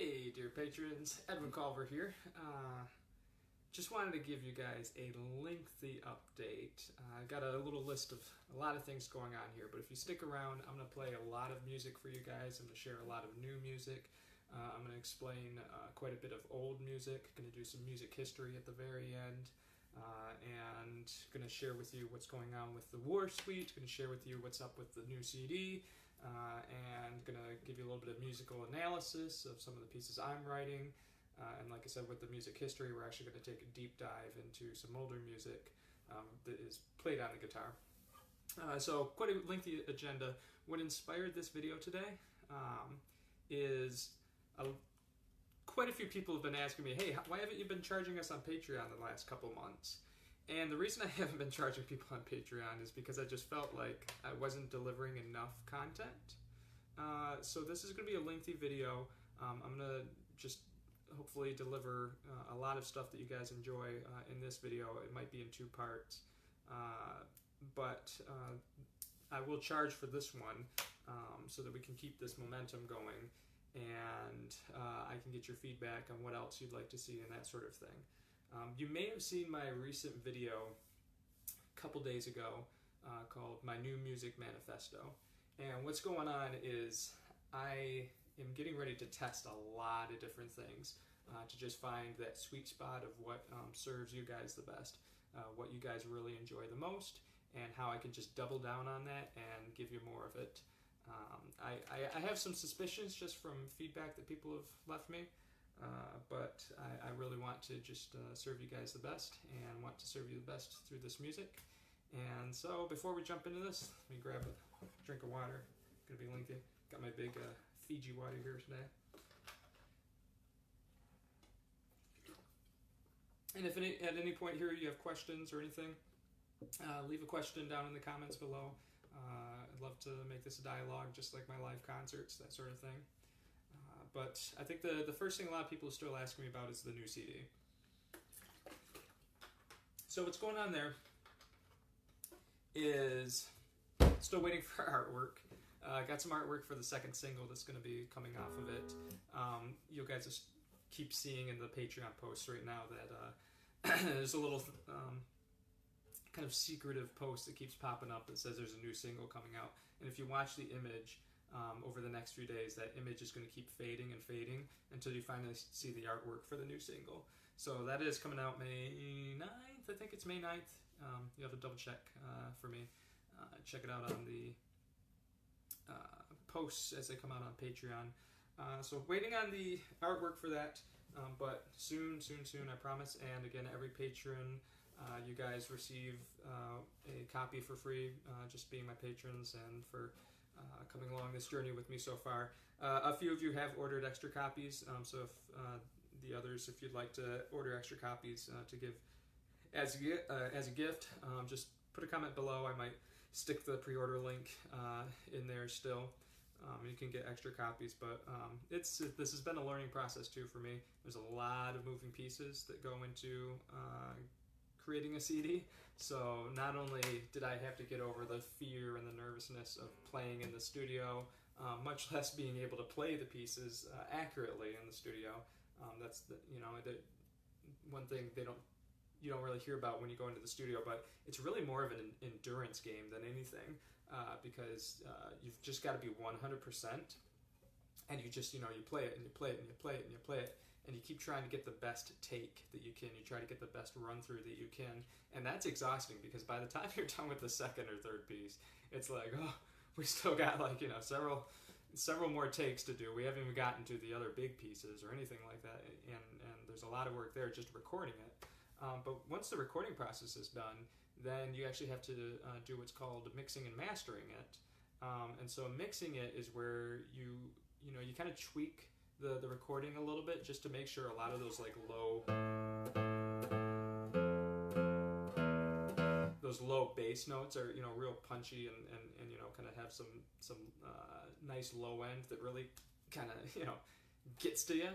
Hey dear patrons, Edwin Culver here. Just wanted to give you guys a lengthy update. I got a little list of a lot of things going on here, but if you stick around, I'm going to play a lot of music for you guys. I'm going to share a lot of new music. I'm going to explain quite a bit of old music. Going to do some music history at the very end. And going to share with you what's going on with the War Suite. Going to share with you what's up with the new CD. And going to give you a little bit of musical analysis of some of the pieces I'm writing. And like I said, with the music history, we're actually going to take a deep dive into some older music that is played on the guitar. So quite a lengthy agenda. What inspired this video today is quite a few people have been asking me, hey, why haven't you been charging us on Patreon the last couple months? And the reason I haven't been charging people on Patreon is because I just felt like I wasn't delivering enough content. So this is going to be a lengthy video. I'm going to just hopefully deliver a lot of stuff that you guys enjoy in this video. It might be in 2 parts. But I will charge for this one so that we can keep this momentum going. And I can get your feedback on what else you'd like to see and that sort of thing. You may have seen my recent video a couple days ago called My New Music Manifesto. And what's going on is I am getting ready to test a lot of different things to just find that sweet spot of what serves you guys the best, what you guys really enjoy the most, and how I can just double down on that and give you more of it. I have some suspicions just from feedback that people have left me. But I really want to just serve you guys the best and want to serve you the best through this music. And so before we jump into this, let me grab a drink of water. Gonna be lengthy. Got my big Fiji water here today. And if at any point here you have questions or anything, leave a question down in the comments below. I'd love to make this a dialogue just like my live concerts, that sort of thing. But I think the first thing a lot of people are still asking me about is the new CD. So what's going on there is still waiting for artwork. Got some artwork for the second single that's going to be coming off of it. You guys just keep seeing in the Patreon posts right now that there's a little kind of secretive post that keeps popping up that says there's a new single coming out. And if you watch the image, over the next few days, that image is going to keep fading and fading until you finally see the artwork for the new single. So that is coming out May 9th. I think it's May 9th. You have to double check for me. Check it out on the posts as they come out on Patreon. So waiting on the artwork for that, but soon, I promise. And again, every patron, you guys receive a copy for free, just being my patrons and for coming along this journey with me so far. A few of you have ordered extra copies, so if the others, if you'd like to order extra copies to give as a gift, just put a comment below. I might stick the pre-order link in there still. You can get extra copies, but this has been a learning process too for me. There's a lot of moving pieces that go into creating a CD, so not only did I have to get over the fear and the nervousness of playing in the studio, much less being able to play the pieces accurately in the studio. That's the one thing you don't really hear about when you go into the studio, but it's really more of an endurance game than anything, because you've just got to be 100%, and you just you play it and you play it and you play it and you play it. And you keep trying to get the best take that you can. You try to get the best run through that you can. And that's exhausting because by the time you're done with the second or third piece, it's like, oh, we still got several more takes to do. We haven't even gotten to the other big pieces or anything like that. And there's a lot of work there just recording it. But once the recording process is done, then you actually have to do what's called mixing and mastering it. And so mixing it is where you kind of tweak the recording a little bit just to make sure a lot of those low bass notes are real punchy and kind of have some nice low end that really kind of gets to you,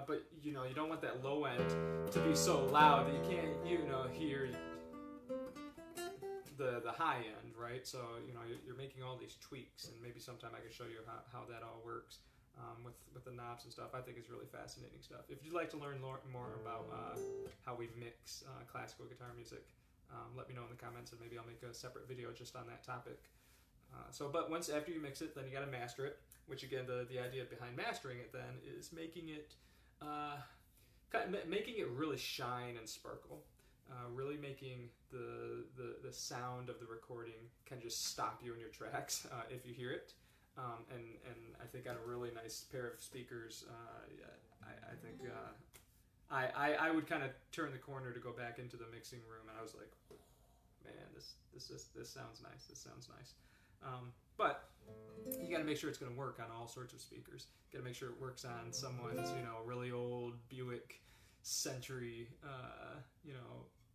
but you don't want that low end to be so loud that you can't hear the high end, right? So you're making all these tweaks, and maybe sometime I can show you how that all works. with the knobs and stuff. I think is really fascinating stuff. If you'd like to learn more about how we mix classical guitar music, let me know in the comments, and maybe I'll make a separate video just on that topic. But once after you mix it, then you got to master it. Which again, the idea behind mastering it then is making it really shine and sparkle. Really making the sound of the recording kind of just stop you in your tracks if you hear it. And I think on a really nice pair of speakers, I think I would kind of turn the corner to go back into the mixing room, and I was like, man, this sounds nice. This sounds nice. But you got to make sure it's going to work on all sorts of speakers. You got to make sure it works on someone's, really old Buick Century,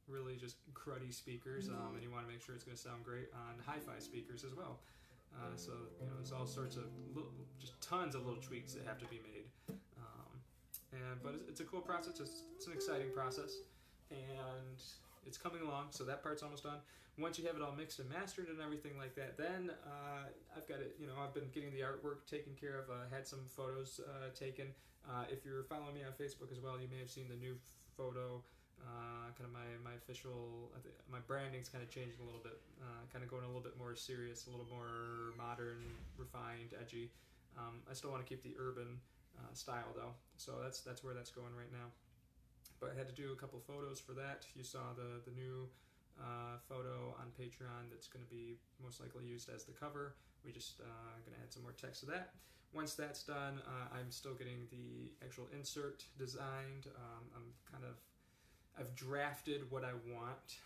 really just cruddy speakers, and you want to make sure it's going to sound great on hi-fi speakers as well. So there's all sorts of just tons of little tweaks that have to be made. But it's a cool process. It's an exciting process, and it's coming along. So that part's almost done. Once you have it all mixed and mastered and everything like that, then I've got it. I've been getting the artwork taken care of. Had some photos taken. If you're following me on Facebook as well, you may have seen the new photo. Kind of my official, my branding's kind of changing a little bit, kind of going a little bit more serious, a little more modern, refined, edgy. I still want to keep the urban style though, so that's where that's going right now. But I had to do a couple photos for that. You saw the new photo on Patreon that's going to be most likely used as the cover. We just going to add some more text to that. Once that's done, I'm still getting the actual insert designed. I've drafted what I want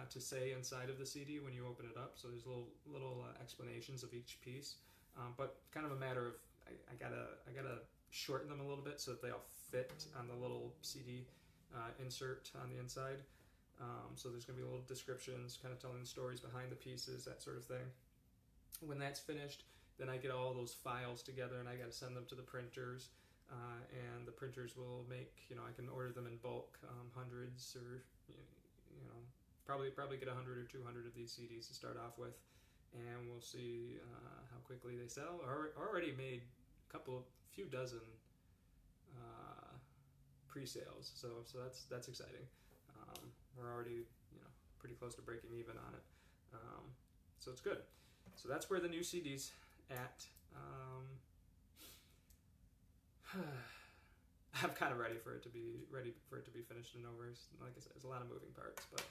to say inside of the CD when you open it up. So there's little explanations of each piece, but kind of a matter of I gotta shorten them a little bit so that they all fit on the little CD insert on the inside. So there's gonna be little descriptions, kind of telling the stories behind the pieces, that sort of thing. When that's finished, then I get all those files together and I gotta send them to the printers. And the printers will make, I can order them in bulk, hundreds or, probably get 100 or 200 of these CDs to start off with, and we'll see how quickly they sell. Already made a few dozen pre-sales, so that's exciting. We're already, pretty close to breaking even on it, so it's good. So that's where the new CD's at. I'm kind of ready for it to be finished and over. Like I said, there's a lot of moving parts, but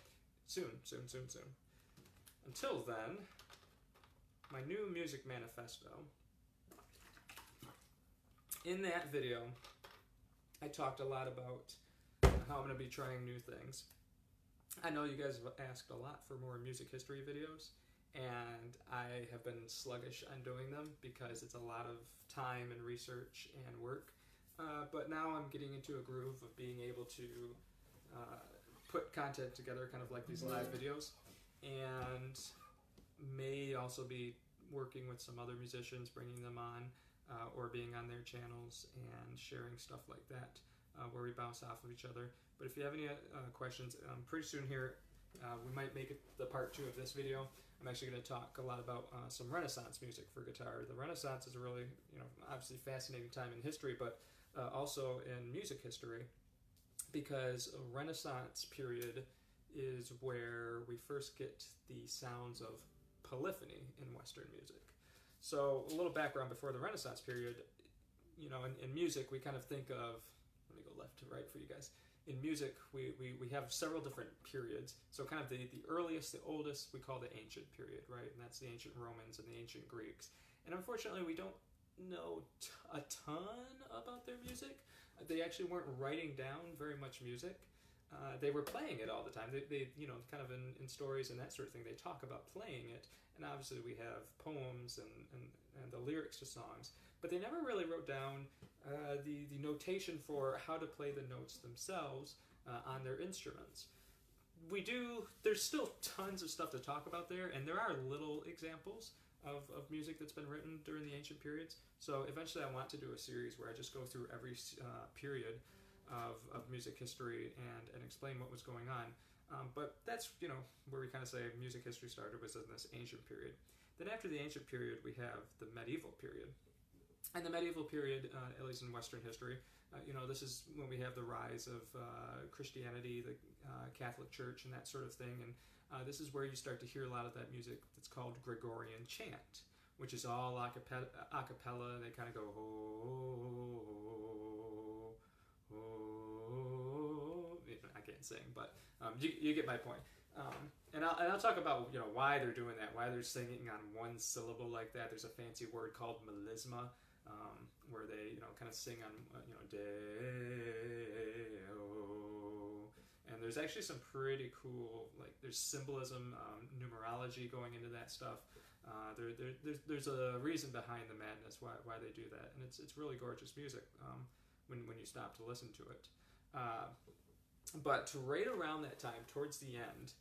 soon. Until then, my new music manifesto. In that video, I talked a lot about how I'm going to be trying new things. I know you guys have asked a lot for more music history videos, and I have been sluggish on doing them because it's a lot of time and research and work. But now I'm getting into a groove of being able to put content together kind of like these live videos, and may also be working with some other musicians, bringing them on, or being on their channels and sharing stuff like that, where we bounce off of each other. But if you have any questions, pretty soon here, we might make it the part 2 of this video. I'm actually going to talk a lot about some Renaissance music for guitar. The Renaissance is a really, obviously fascinating time in history, but also in music history, because a Renaissance period is where we first get the sounds of polyphony in Western music. So a little background before the Renaissance period, in music we kind of think of, let me go left to right for you guys. In music, we have several different periods. So kind of the earliest, the oldest, we call the ancient period, right? And that's the ancient Romans and the ancient Greeks. And unfortunately, we don't know a ton about their music. They actually weren't writing down very much music. They were playing it all the time. They kind of in stories and that sort of thing, they talk about playing it. And obviously we have poems and the lyrics to songs. But they never really wrote down the notation for how to play the notes themselves on their instruments. There's still tons of stuff to talk about there, and there are little examples of music that's been written during the ancient periods. So eventually I want to do a series where I just go through every period of music history and explain what was going on. But that's, where we kind of say music history started was in this ancient period. Then after the ancient period, we have the medieval period. And the medieval period, at least in Western history, this is when we have the rise of Christianity, the Catholic Church, and that sort of thing. And this is where you start to hear a lot of that music that's called Gregorian chant, which is all a cappella, and they kind of go, oh, oh, oh. I can't sing, but you get my point. And I'll talk about why they're doing that, why they're singing on one syllable like that. There's a fancy word called melisma, where they kind of sing on Deo, and there's actually some pretty cool, like, there's symbolism, numerology going into that stuff. There's a reason behind the madness why they do that, and it's really gorgeous music when you stop to listen to it. But right around that time, towards the end,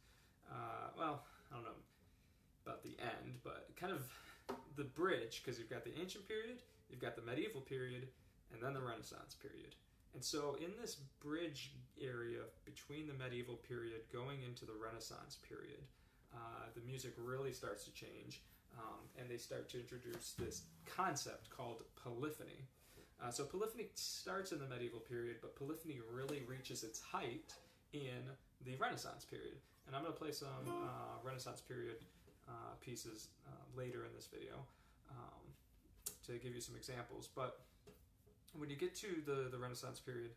well, I don't know about the end, but kind of the bridge, because you've got the ancient period, you've got the medieval period, and then the Renaissance period. And so in this bridge area between the medieval period going into the Renaissance period, the music really starts to change, and they start to introduce this concept called polyphony. So polyphony starts in the medieval period, but polyphony really reaches its height in the Renaissance period. And I'm going to play some Renaissance period pieces later in this video to give you some examples. But when you get to the Renaissance period,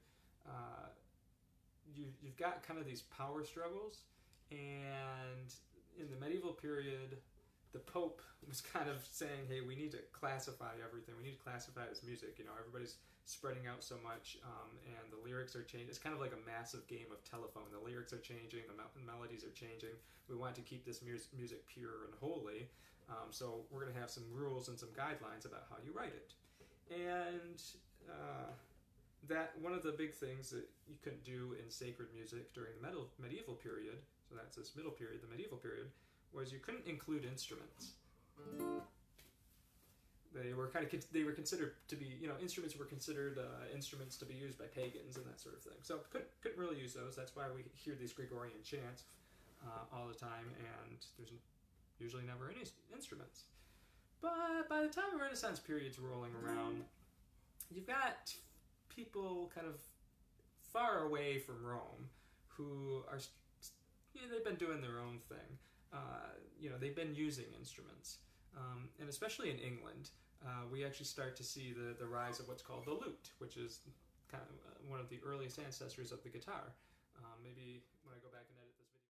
you've got kind of these power struggles, and in the medieval period, the Pope was kind of saying, hey, we need to classify everything. We need to classify this music. Everybody's spreading out so much, and the lyrics are changing. It's kind of like a massive game of telephone. The lyrics are changing, the melodies are changing. We want to keep this music pure and holy, so we're going to have some rules and some guidelines about how you write it. And that one of the big things that you couldn't do in sacred music during the medieval period, so that's this middle period, the medieval period, was you couldn't include instruments. They were considered to be, instruments were considered instruments to be used by pagans and that sort of thing. So couldn't really use those. That's why we hear these Gregorian chants all the time, and there's usually never any instruments. But by the time the Renaissance period's rolling around, you've got people kind of far away from Rome who are, they've been doing their own thing. They've been using instruments. And especially in England, we actually start to see the rise of what's called the lute, which is kind of one of the earliest ancestors of the guitar. Maybe when I go back in